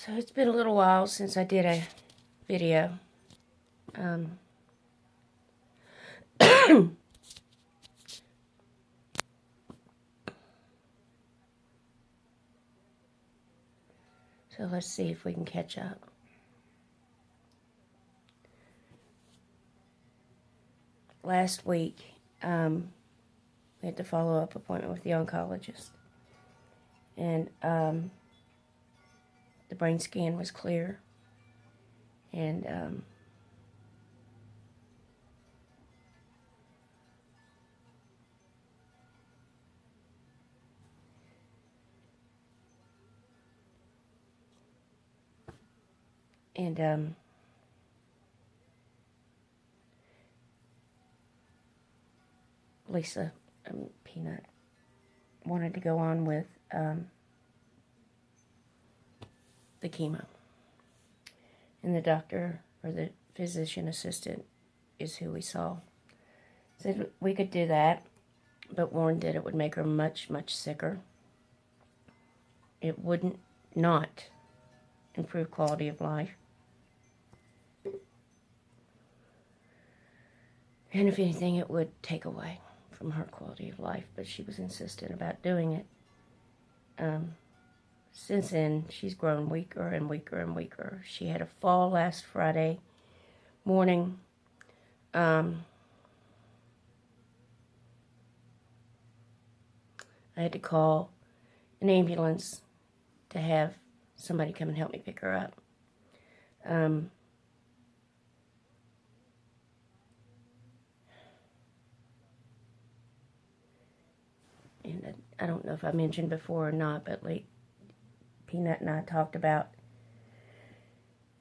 So it's been a little while since I did a video. So let's see if we can catch up. Last week, we had the follow-up appointment with the oncologist. And the brain scan was clear. And Lisa, Peanut, wanted to go on with the chemo. And the doctor, or the physician assistant, is who we saw. Said we could do that, but warned that it would make her much, much sicker. It wouldn't not improve quality of life. And if anything, it would take away from her quality of life, but she was insistent about doing it. Since then, she's grown weaker and weaker and weaker. She had a fall last Friday morning. I had to call an ambulance to have somebody come and help me pick her up. And I don't know if I mentioned before or not, but like Peanut and I talked about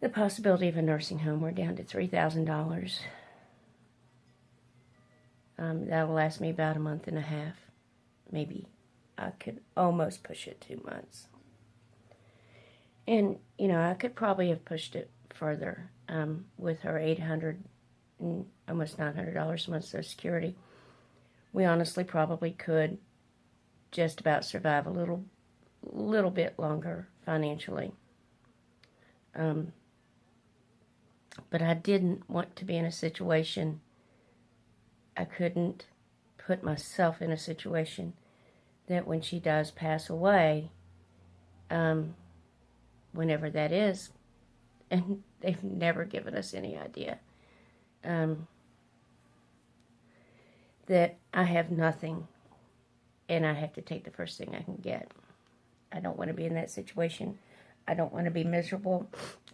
the possibility of a nursing home. We're down to $3,000. That'll last me about a month and a half. Maybe I could almost push it 2 months. And, you know, I could probably have pushed it further with her $800 and almost $900 a month Social Security. We honestly probably could just about survive a little bit longer financially. But I didn't want to be in a situation. I couldn't put myself in a situation that when she does pass away, whenever that is, and they've never given us any idea, that I have nothing and I have to take the first thing I can get. I don't want to be in that situation. I don't want to be miserable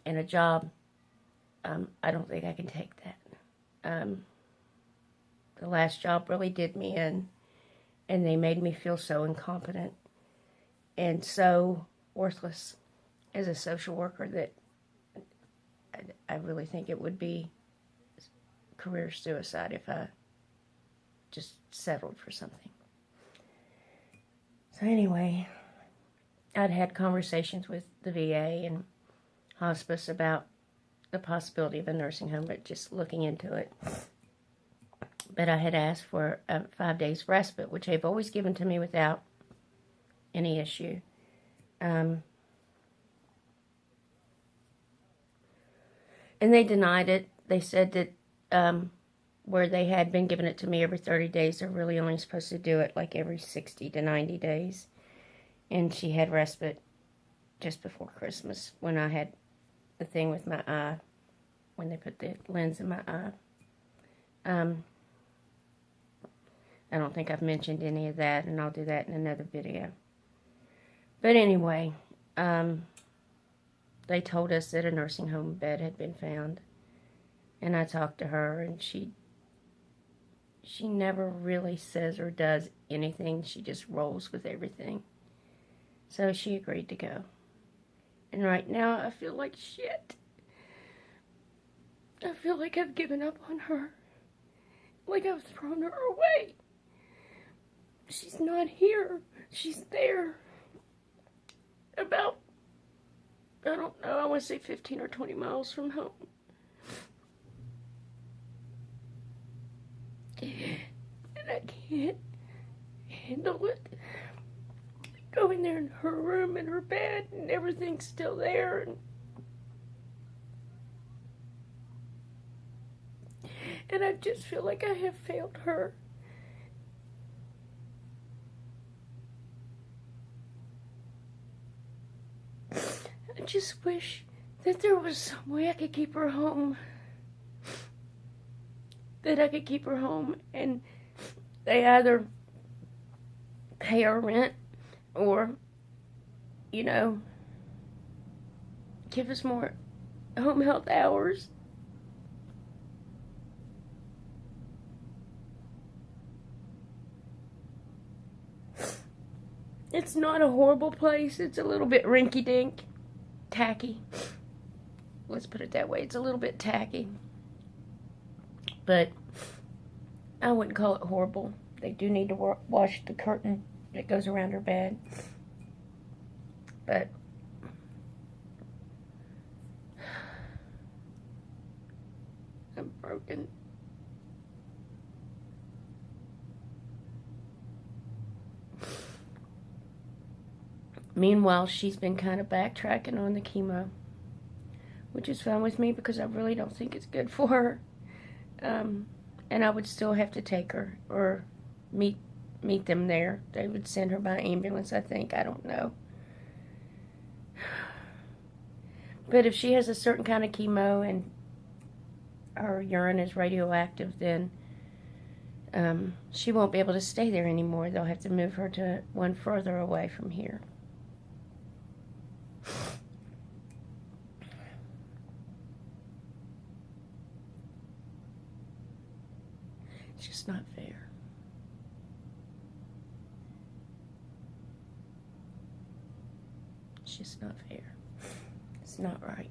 in a job. I don't think I can take that. The last job really did me in, and they made me feel so incompetent and so worthless as a social worker that I really think it would be career suicide if I just settled for something. So anyway, I'd had conversations with the VA and hospice about the possibility of a nursing home, but just looking into it. But I had asked for 5 days respite, which they've always given to me without any issue. And they denied it. They said that where they had been giving it to me every 30 days, they're really only supposed to do it like every 60 to 90 days. And she had respite just before Christmas when I had the thing with my eye, when they put the lens in my eye. I don't think I've mentioned any of that, and I'll do that in another video. But anyway, they told us that a nursing home bed had been found. And I talked to her, and she never really says or does anything. She just rolls with everything. So she agreed to go. And right now, I feel like shit. I feel like I've given up on her. Like I've thrown her away. She's not here. She's there. About, I don't know, I want to say 15 or 20 miles from home. And I can't handle it. go in there in her room and her bed and everything's still there. And I just feel like I have failed her. I just wish that there was some way I could keep her home. That I could keep her home and they either pay her rent or, give us more home health hours. It's not a horrible place. It's a little bit rinky-dink, tacky. Let's put it that way. It's a little bit tacky. But I wouldn't call it horrible. They do need to wash the curtain that goes around her bed. But I'm broken. Meanwhile, she's been kind of backtracking on the chemo, which is fine with me because I really don't think it's good for her. And I would still have to take her or meet them there. They would send her by ambulance, I think. I don't know. But if she has a certain kind of chemo and her urine is radioactive, then she won't be able to stay there anymore. They'll have to move her to one further away from here. It's just not fair. It's just not fair. It's not right.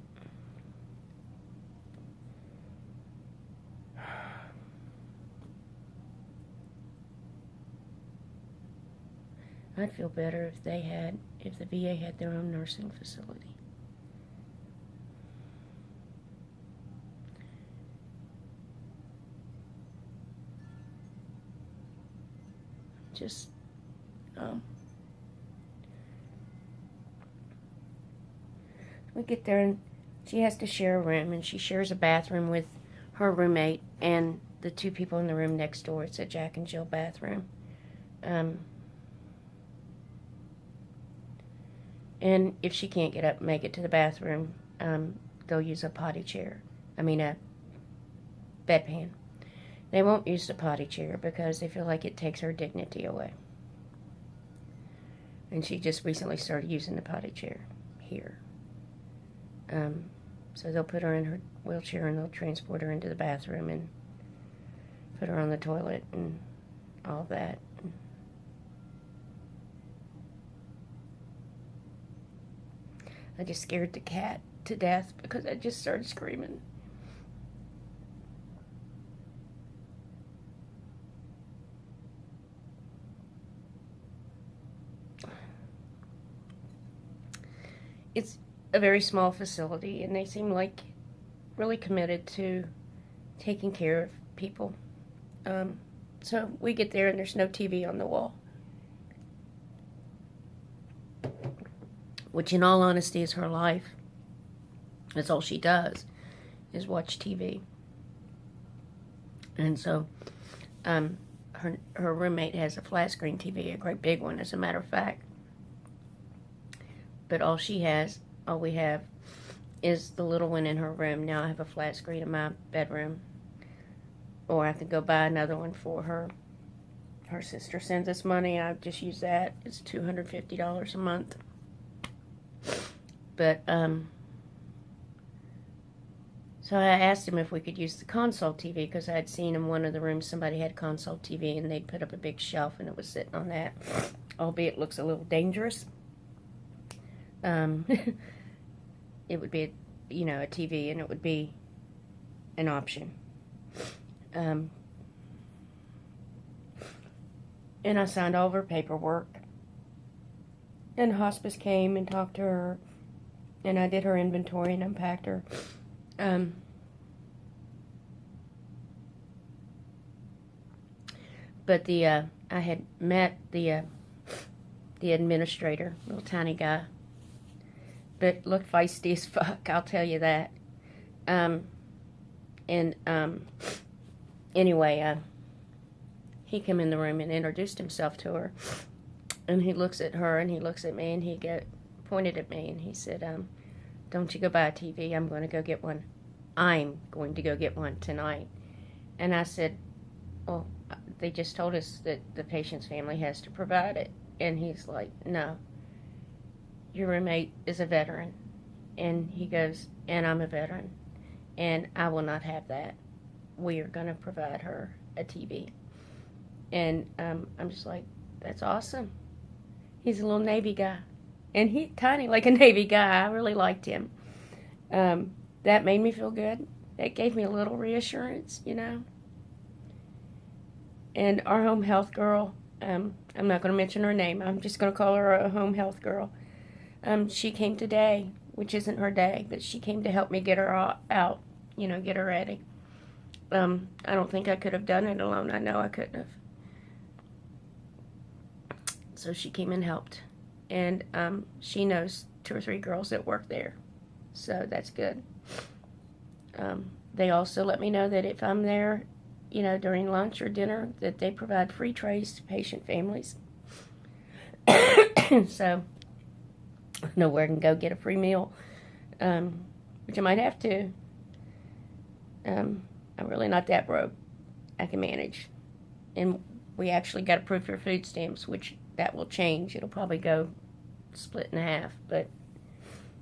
I'd feel better if the VA had their own nursing facility. Just, we get there and she has to share a room, and she shares a bathroom with her roommate and the two people in the room next door. It's a Jack and Jill bathroom. And if she can't get up and make it to the bathroom, they'll use a potty chair. A bedpan. They won't use the potty chair because they feel like it takes her dignity away. And she just recently started using the potty chair here. So they'll put her in her wheelchair and they'll transport her into the bathroom and put her on the toilet and all that. I just scared the cat to death because I just started screaming. It's a very small facility, and they seem like really committed to taking care of people. So we get there, and there's no TV on the wall. Which, in all honesty, is her life. That's all she does, is watch TV. And so, her roommate has a flat screen TV, a great big one, as a matter of fact. But all we have, is the little one in her room. Now I have a flat screen in my bedroom. Or I could go buy another one for her. Her sister sends us money. I just use that. It's $250 a month. But, so I asked him if we could use the console TV, because I had seen in one of the rooms somebody had console TV, and they'd put up a big shelf, and it was sitting on that. Albeit it looks a little dangerous. It would be, a TV, and it would be an option. And I signed all of her paperwork. And hospice came and talked to her, and I did her inventory and unpacked her. But I had met the the administrator, little tiny guy, but looked feisty as fuck, I'll tell you that. And anyway, he came in the room and introduced himself to her, and he looks at her and he looks at me and he pointed at me and he said, don't you go buy a TV, I'm going to go get one. I'm going to go get one tonight. And I said, well, they just told us that the patient's family has to provide it. And he's like, no, your roommate is a veteran. And he goes, and I'm a veteran, and I will not have that. We are going to provide her a TV. And I'm just like, that's awesome. He's a little Navy guy. And he's tiny like a Navy guy. I really liked him. That made me feel good. That gave me a little reassurance, you know. And our home health girl, I'm not going to mention her name. I'm just going to call her a home health girl. She came today, which isn't her day, but she came to help me get her out, you know, get her ready. I don't think I could have done it alone. I know I couldn't have. So she came and helped. And she knows 2 or 3 girls that work there. So that's good. They also let me know that if I'm there, you know, during lunch or dinner, that they provide free trays to patient families. So I know where I can go get a free meal, which I might have to. I'm really not that broke. I can manage. And we actually got approved for food stamps, which that will change. It'll probably go split in half, but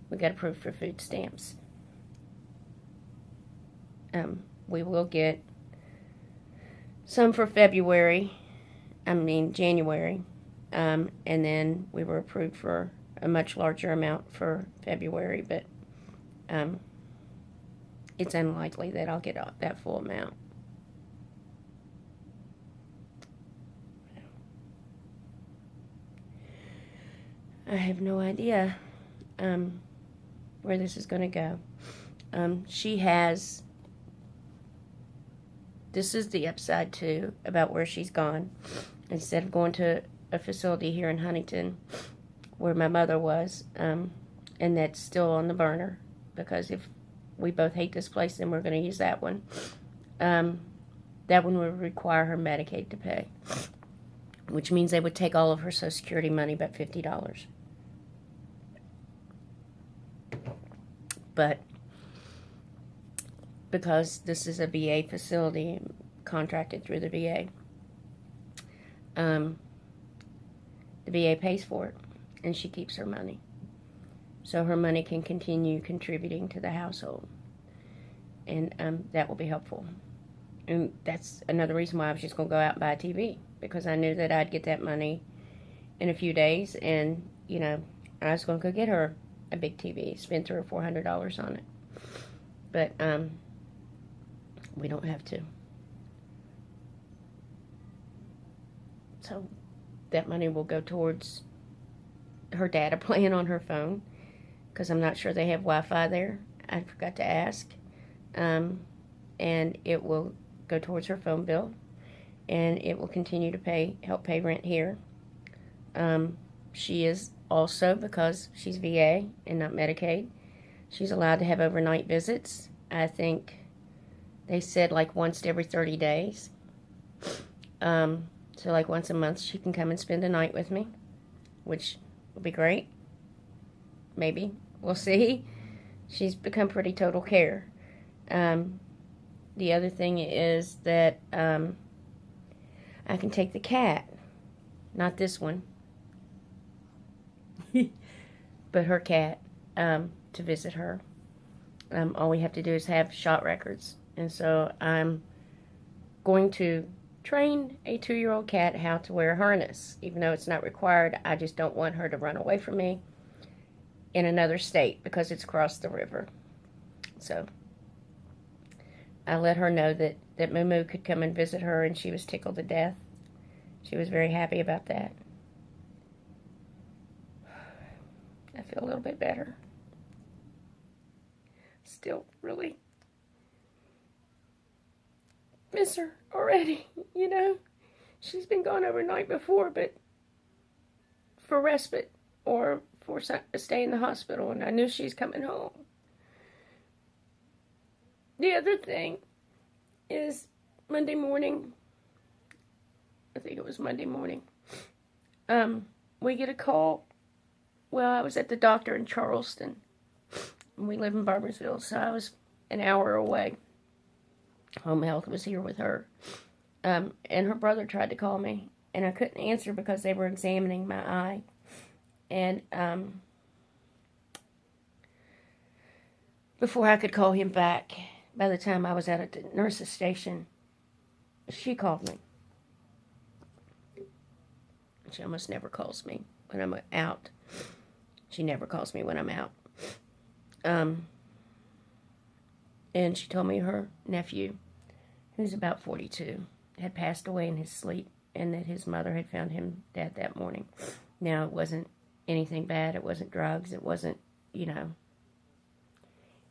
we got approved for food stamps. We will get some for January, and then we were approved for a much larger amount for February, but it's unlikely that I'll get that full amount. I have no idea where this is going to go. This is the upside, too, about where she's gone. Instead of going to a facility here in Huntington, where my mother was, and that's still on the burner, because if we both hate this place, then we're going to use that one. That one would require her Medicaid to pay, which means they would take all of her Social Security money, about $50. But because this is a VA facility contracted through the VA, the VA pays for it, and she keeps her money. So her money can continue contributing to the household, and that will be helpful. And that's another reason why I was just going to go out and buy a TV, because I knew that I'd get that money in a few days, and, you know, I was going to go get her a big TV, spend $300 or $400 on it. But we don't have to. So that money will go towards her data plan on her phone, because I'm not sure they have Wi-Fi there. I forgot to ask. And it will go towards her phone bill, and it will continue to help pay rent here. She is also, because she's VA and not Medicaid, she's allowed to have overnight visits. I think they said like once every 30 days. So like once a month she can come and spend a night with me, which will be great. Maybe. We'll see. She's become pretty total care. The other thing is that I can take the cat, not this one, but her cat, to visit her. All we have to do is have shot records. And so I'm going to train a 2-year-old cat how to wear a harness. Even though it's not required, I just don't want her to run away from me in another state, because it's across the river. So I let her know that Moo could come and visit her, and she was tickled to death. She was very happy about that. I feel a little bit better. Still really miss her already, you know. She's been gone overnight before, but for respite or for a stay in the hospital, and I knew she's coming home. The other thing is Monday morning, I think it was Monday morning, we get a call. Well, I was at the doctor in Charleston, and we live in Barboursville, so I was an hour away. Home health was here with her, and her brother tried to call me, and I couldn't answer because they were examining my eye, and before I could call him back, by the time I was out at the nurse's station, she called me. She almost never calls me when I'm out. She never calls me when I'm out. And she told me her nephew, who's about 42, had passed away in his sleep, and that his mother had found him dead that morning. Now, it wasn't anything bad. It wasn't drugs. It wasn't,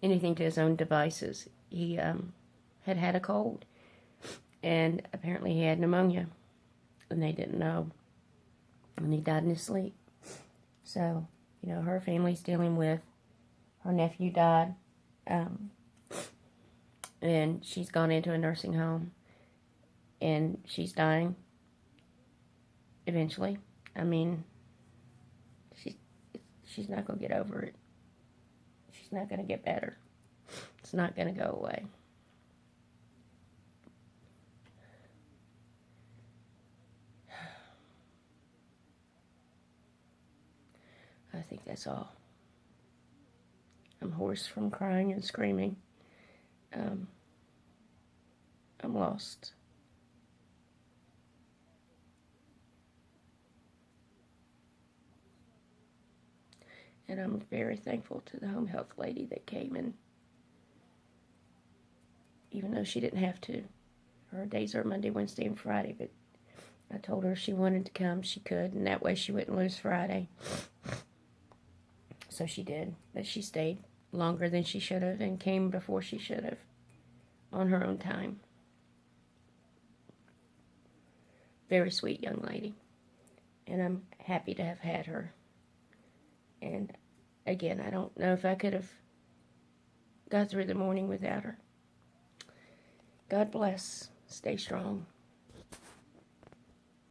anything to his own devices. He had a cold, and apparently he had pneumonia, and they didn't know. And he died in his sleep. So, her family's dealing with, her nephew died, and she's gone into a nursing home, and she's dying eventually. I mean, she's not going to get over it. She's not going to get better. It's not going to go away. I think that's all. I'm hoarse from crying and screaming. I'm lost. And I'm very thankful to the home health lady that came in, even though she didn't have to. Her days are Monday, Wednesday, and Friday, but I told her if she wanted to come, she could, and that way she wouldn't lose Friday. So she did, but she stayed longer than she should have and came before she should have on her own time. Very sweet young lady, and I'm happy to have had her. And again, I don't know if I could have got through the morning without her. God bless. Stay strong.